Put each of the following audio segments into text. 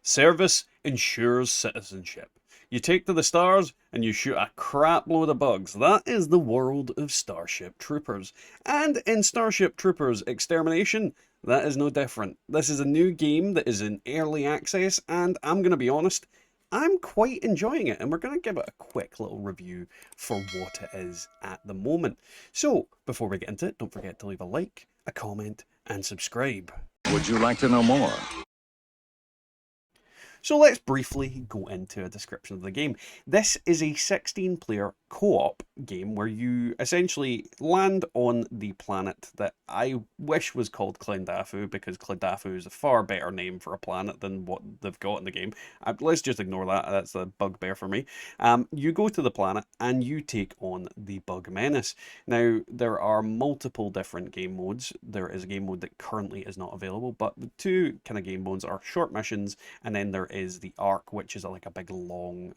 Service ensures citizenship. You take to the stars and you shoot a crap load of bugs. That is the world of Starship Troopers. And in Starship Troopers Extermination, that is no different. This is a new game that is in early access, and I'm going to be honest, I'm quite enjoying it, and we're going to give it a quick little review for what it is at the moment. So, before we get into it, don't forget to leave a like, a comment, and subscribe. Would you like to know more? So let's briefly go into a description of the game. This is a 16-player co-op game where you essentially land on the planet that I wish was called Clendafu, because Clendafu is a far better name for a planet than what they've got in the game. Let's just ignore that, that's a bugbear for me. You go to the planet and you take on the Bug Menace. Now, there are multiple different game modes. There is a game mode that currently is not available, but the two kind of game modes are short missions, and then there is the arc, which is like a big long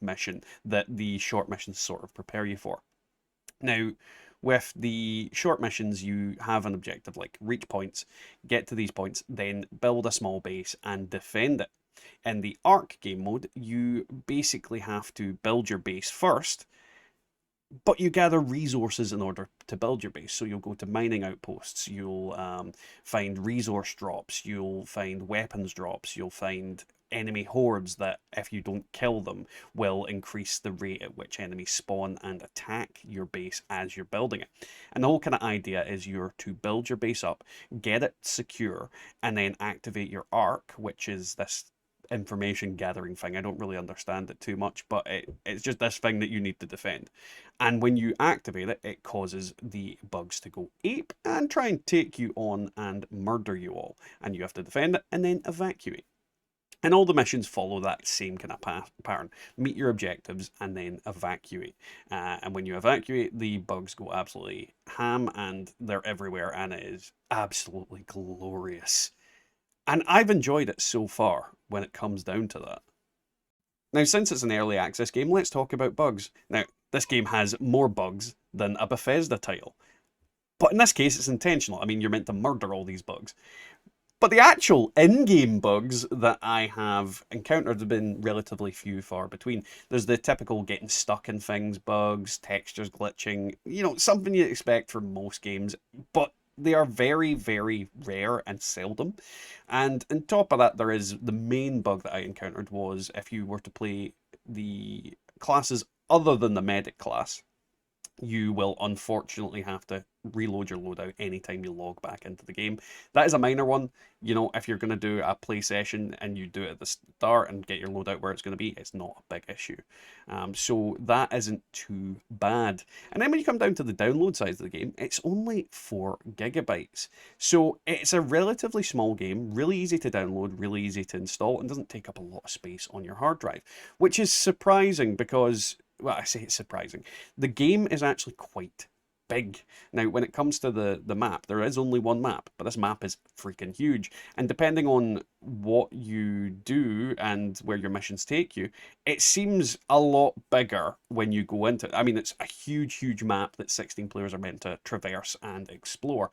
mission that the short missions sort of prepare you for. Now, with the short missions, you have an objective like reach points, get to these points, then build a small base and defend it. In the arc game mode, you basically have to build your base first, but you gather resources in order to build your base. So you'll go to mining outposts, you'll find resource drops, you'll find weapons drops, you'll find enemy hordes that, if you don't kill them, will increase the rate at which enemies spawn and attack your base as you're building it. And the whole kind of idea is you're to build your base up, get it secure, and then activate your arc, which is this information gathering thing. I don't really understand it too much, but it's just this thing that you need to defend. And when you activate it, it causes the bugs to go ape and try and take you on and murder you all. And you have to defend it and then evacuate. And all the missions follow that same kind of pattern. Meet your objectives and then evacuate. And when you evacuate, the bugs go absolutely ham and they're everywhere, and it is absolutely glorious. And I've enjoyed it so far when it comes down to that. Now, since it's an early access game, let's talk about bugs. Now, this game has more bugs than a Bethesda title. But in this case, it's intentional. I mean, you're meant to murder all these bugs. But the actual in-game bugs that I have encountered have been relatively few, far between. There's the typical getting stuck in things bugs, textures glitching, something you expect from most games, but they are very, very rare and seldom. And on top of that, there is the main bug that I encountered was if you were to play the classes other than the medic class, you will unfortunately have to reload your loadout anytime you log back into the game. That is a minor one. If you're going to do a play session and you do it at the start and get your loadout where it's going to be, it's not a big issue. So that isn't too bad. And then when you come down to the download size of the game, it's only 4 gigabytes. So it's a relatively small game, really easy to download, really easy to install, and doesn't take up a lot of space on your hard drive, which is surprising because, well, I say it's surprising. The game is actually quite big. Now, when it comes to the map, there is only one map, but this map is freaking huge. And depending on what you do and where your missions take you, it seems a lot bigger when you go into it. I mean, it's a huge, huge map that 16 players are meant to traverse and explore.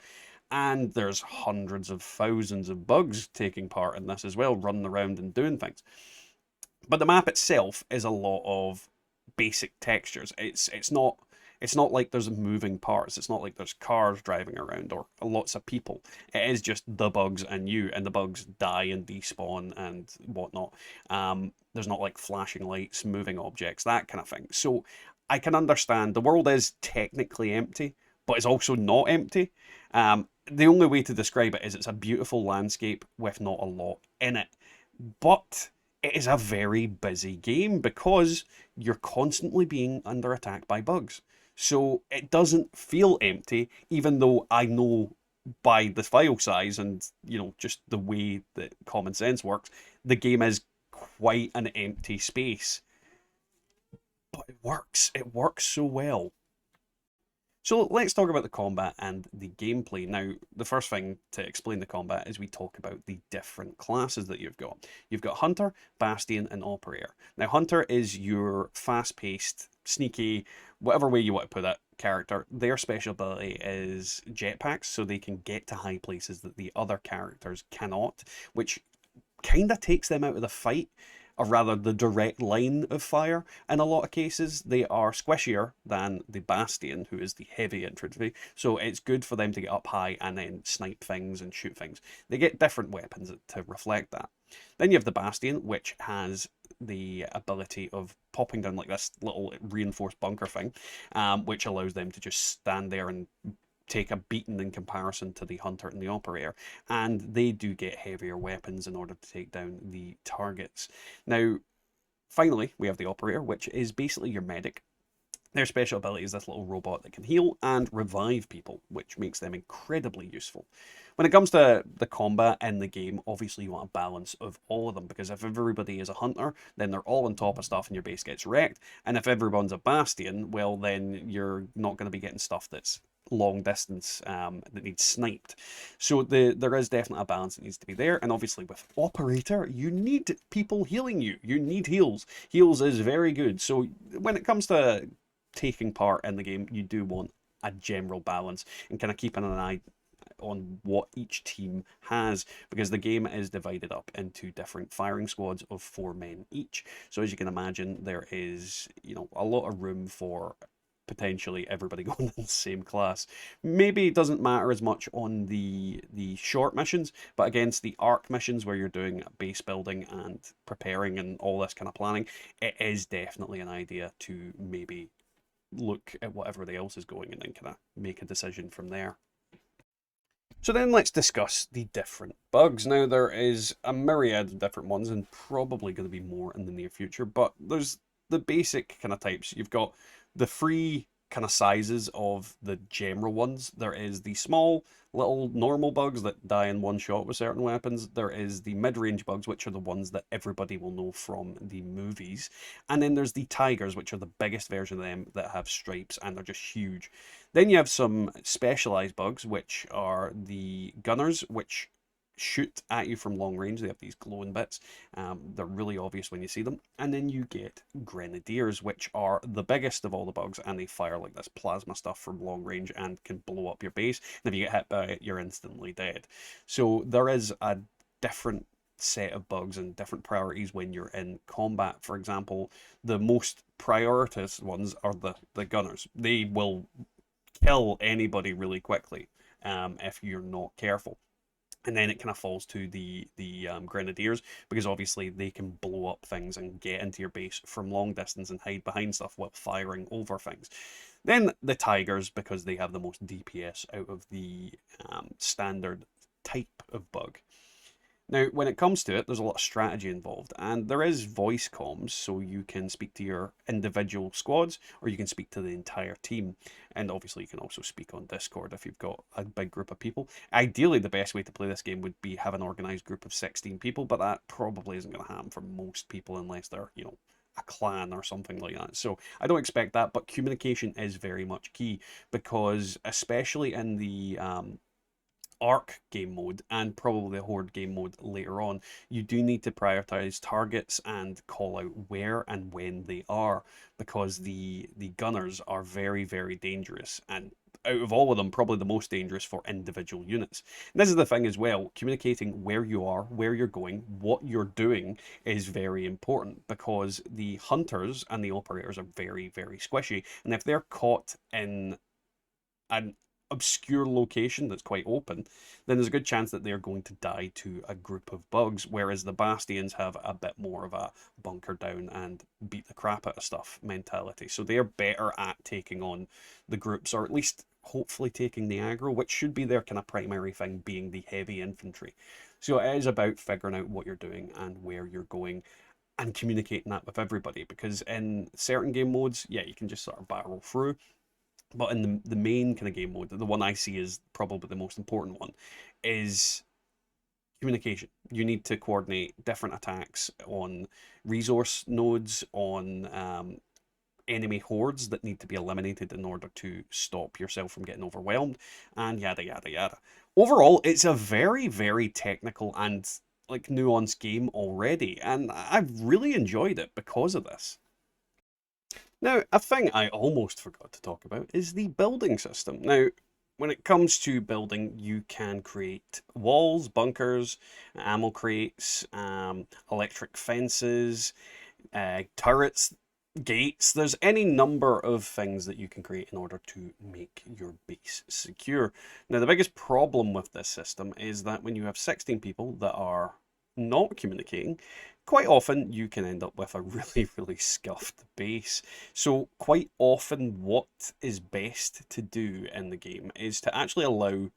And there's hundreds of thousands of bugs taking part in this as well, running around and doing things. But the map itself is a lot of basic textures. It's not like there's moving parts. It's not like there's cars driving around or lots of people. It is just the bugs and you, and the bugs die and despawn and whatnot. There's not like flashing lights, moving objects, that kind of thing. So I can understand the world is technically empty, but it's also not empty. The only way to describe it is it's a beautiful landscape with not a lot in it. But it is a very busy game because you're constantly being under attack by bugs. So it doesn't feel empty, even though I know by the file size and, just the way that common sense works, the game is quite an empty space. But it works. It works so well. So let's talk about the combat and the gameplay. Now, the first thing to explain the combat is we talk about the different classes that you've got. You've got Hunter, Bastion, and Operator. Now, Hunter is your fast-paced, sneaky, whatever way you want to put it, character. Their special ability is jetpacks, so they can get to high places that the other characters cannot, which kind of takes them out of the fight, or rather the direct line of fire. In a lot of cases, they are squishier than the Bastion, who is the heavy infantry, so it's good for them to get up high and then snipe things and shoot things. They get different weapons to reflect that. Then you have the Bastion, which has the ability of popping down like this little reinforced bunker thing, which allows them to just stand there and take a beating in comparison to the hunter and the operator, and they do get heavier weapons in order to take down the targets. Now, finally, we have the operator, which is basically your medic. Their special ability is this little robot that can heal and revive people, which makes them incredibly useful. When it comes to the combat in the game, obviously you want a balance of all of them, because if everybody is a hunter, then they're all on top of stuff and your base gets wrecked. And if everyone's a bastion, well, then you're not going to be getting stuff that's long distance that needs sniped. So there is definitely a balance that needs to be there. And obviously with operator, you need people healing you. You need heals. Heals is very good. So when it comes to taking part in the game, you do want a general balance and kind of keeping an eye on what each team has, because the game is divided up into different firing squads of 4 men each. So as you can imagine, there is, you know, a lot of room for potentially everybody going in the same class. Maybe it doesn't matter as much on the short missions, but against the arc missions where you're doing base building and preparing and all this kind of planning, it is definitely an idea to maybe look at what everybody else is going and then kind of make a decision from there. So then let's discuss the different bugs. Now, there is a myriad of different ones and probably going to be more in the near future, but there's the basic kind of types. You've got the free kind of sizes of the general ones. There is the small little normal bugs that die in one shot with certain weapons. There is the mid-range bugs, which are the ones that everybody will know from the movies. And then there's the tigers, which are the biggest version of them that have stripes and they're just huge. Then you have some specialized bugs, which are the gunners, which shoot at you from long range. They have these glowing bits. They're really obvious when you see them. And then you get grenadiers, which are the biggest of all the bugs, and they fire like this plasma stuff from long range and can blow up your base. And if you get hit by it, you're instantly dead. So there is a different set of bugs and different priorities when you're in combat. For example, the most prioritous ones are the gunners. They will kill anybody really quickly if you're not careful. And then it kind of falls to the grenadiers, because obviously they can blow up things and get into your base from long distance and hide behind stuff while firing over things. Then the tigers, because they have the most DPS out of the standard type of bug. Now, when it comes to it, there's a lot of strategy involved, and there is voice comms, so you can speak to your individual squads, or you can speak to the entire team. And obviously, you can also speak on Discord if you've got a big group of people. Ideally, the best way to play this game would be have an organized group of 16 people, but that probably isn't going to happen for most people unless they're, you know, a clan or something like that. So I don't expect that, but communication is very much key, because especially in the Arc game mode and probably the Horde game mode later on, you do need to prioritize targets and call out where and when they are, because the gunners are very, very dangerous, and out of all of them, probably the most dangerous for individual units. And this is the thing as well, communicating where you are, where you're going, what you're doing is very important, because the hunters and the operators are very, very squishy, and if they're caught in an obscure location that's quite open, then there's a good chance that they're going to die to a group of bugs, whereas the Bastions have a bit more of a bunker down and beat the crap out of stuff mentality. So they're better at taking on the groups, or at least hopefully taking the aggro, which should be their kind of primary thing, being the heavy infantry. So it is about figuring out what you're doing and where you're going, and communicating that with everybody, because in certain game modes, yeah, you can just sort of barrel through. But in the main kind of game mode, the one I see is probably the most important one, is communication. You need to coordinate different attacks on resource nodes, on enemy hordes that need to be eliminated in order to stop yourself from getting overwhelmed, and yada yada yada. Overall, it's a very, very technical and like nuanced game already, and I've really enjoyed it because of this. Now, a thing I almost forgot to talk about is the building system. Now, When it comes to building, you can create walls, bunkers, ammo crates, electric fences, turrets, gates. There's any number of things that you can create in order to make your base secure. Now, the biggest problem with this system is that when you have 16 people that are not communicating, quite often you can end up with a really, really scuffed base. So quite often what is best to do in the game is to actually allow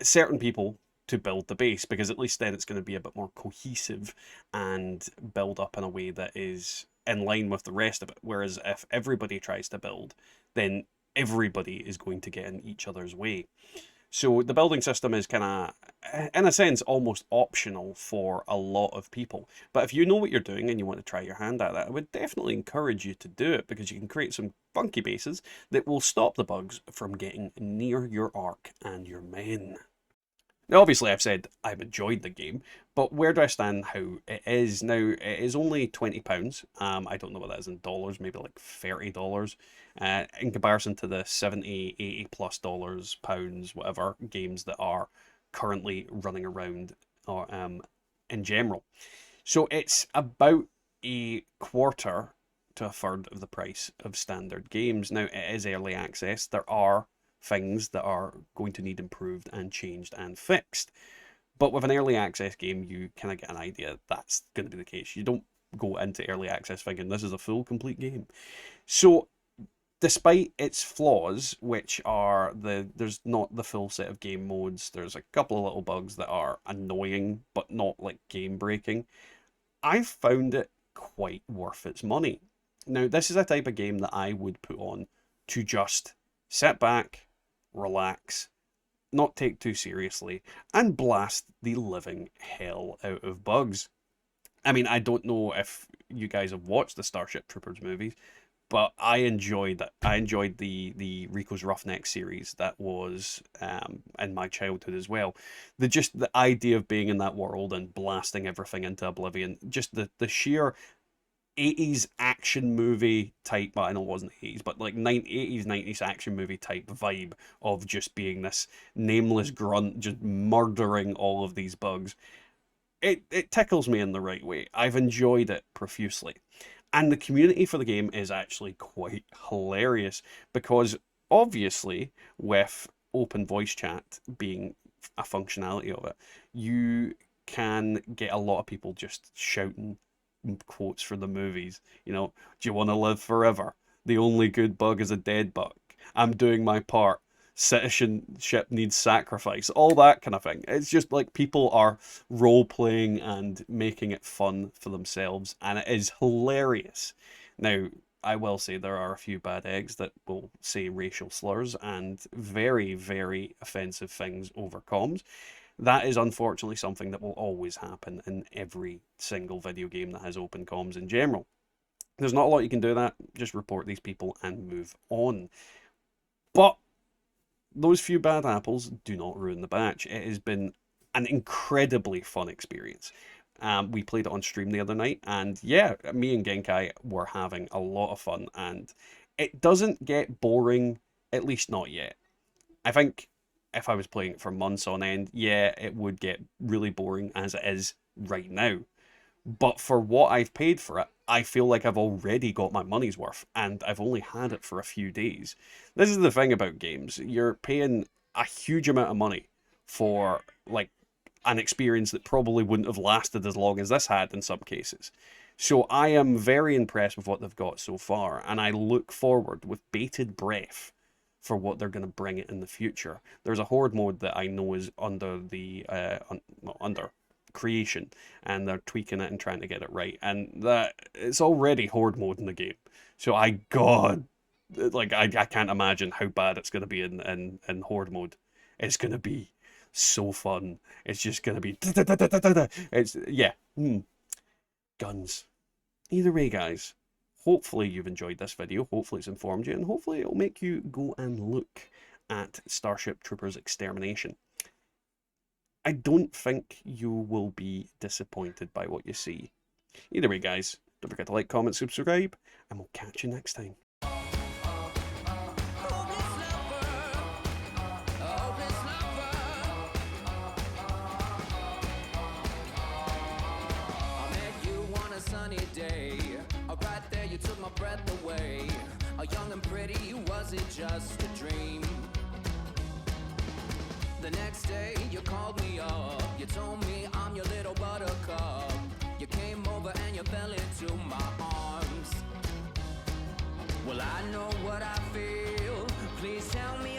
certain people to build the base, because at least then it's going to be a bit more cohesive and build up in a way that is in line with the rest of it. Whereas if everybody tries to build, then everybody is going to get in each other's way. So the building system is kind of, in a sense, almost optional for a lot of people. But if you know what you're doing and you want to try your hand at that, I would definitely encourage you to do it, because you can create some funky bases that will stop the bugs from getting near your ark and your men. Now, obviously, I've said I've enjoyed the game, but where do I stand how it is now? It is only £20. I don't know what that is in dollars, maybe like $30, in comparison to the 70, 80 plus dollars, pounds, whatever games that are currently running around or in general. So it's about a quarter to a third of the price of standard games. Now, it is early access. There are things that are going to need improved and changed and fixed. But with an early access game, you kind of get an idea that's going to be the case. You don't go into early access thinking this is a full, complete game. So, despite its flaws, which are there's not the full set of game modes, there's a couple of little bugs that are annoying, but not like game breaking, I found it quite worth its money. Now, this is a type of game that I would put on to just sit back, relax, not take too seriously, and blast the living hell out of bugs. I mean, I don't know if you guys have watched the Starship Troopers movies, but I enjoyed that. I enjoyed the Rico's Roughneck series that was in my childhood as well. The idea of being in that world and blasting everything into oblivion, just the sheer 80s action movie type, well, I know it wasn't the 80s, but like 80s, 90s action movie type vibe of just being this nameless grunt, just murdering all of these bugs. It tickles me in the right way. I've enjoyed it profusely. And the community for the game is actually quite hilarious, because obviously, with open voice chat being a functionality of it, you can get a lot of people just shouting quotes from the movies. You know, do you want to live forever? The only good bug is a dead bug. I'm doing my part. Citizenship needs sacrifice. All that kind of thing. It's just like people are role playing and making it fun for themselves, and it is hilarious. Now, I will say there are a few bad eggs that will say racial slurs and very, very offensive things over comms. That is unfortunately something that will always happen in every single video game that has open comms in general. There's not a lot you can do that, just report these people and move on. But those few bad apples do not ruin the batch. It has been an incredibly fun experience. We played it on stream the other night, and yeah, me and Genkai were having a lot of fun, and it doesn't get boring, at least not yet. I think if I was playing it for months on end, yeah, it would get really boring as it is right now. But for what I've paid for it, I feel like I've already got my money's worth, and I've only had it for a few days. This is the thing about games. You're paying a huge amount of money for like an experience that probably wouldn't have lasted as long as this had in some cases. So I am very impressed with what they've got so far, and I look forward with bated breath for what they're going to bring it in the future. There's a horde mode that I know is under under creation, and they're tweaking it and trying to get it right, and that it's already horde mode in the game. So I can't imagine how bad it's going to be in horde mode. It's going to be so fun. It's just going to be it's yeah, guns. Either way, guys, hopefully you've enjoyed this video, hopefully it's informed you, and hopefully it'll make you go and look at Starship Troopers Extermination. I don't think you will be disappointed by what you see. Either way, guys, don't forget to like, comment, subscribe, and we'll catch you next time. day. Right there you took my breath away. Young and pretty, was it just a dream? The next day you called me up. You told me I'm your little buttercup. You came over and you fell into my arms. Well, I know what I feel. Please tell me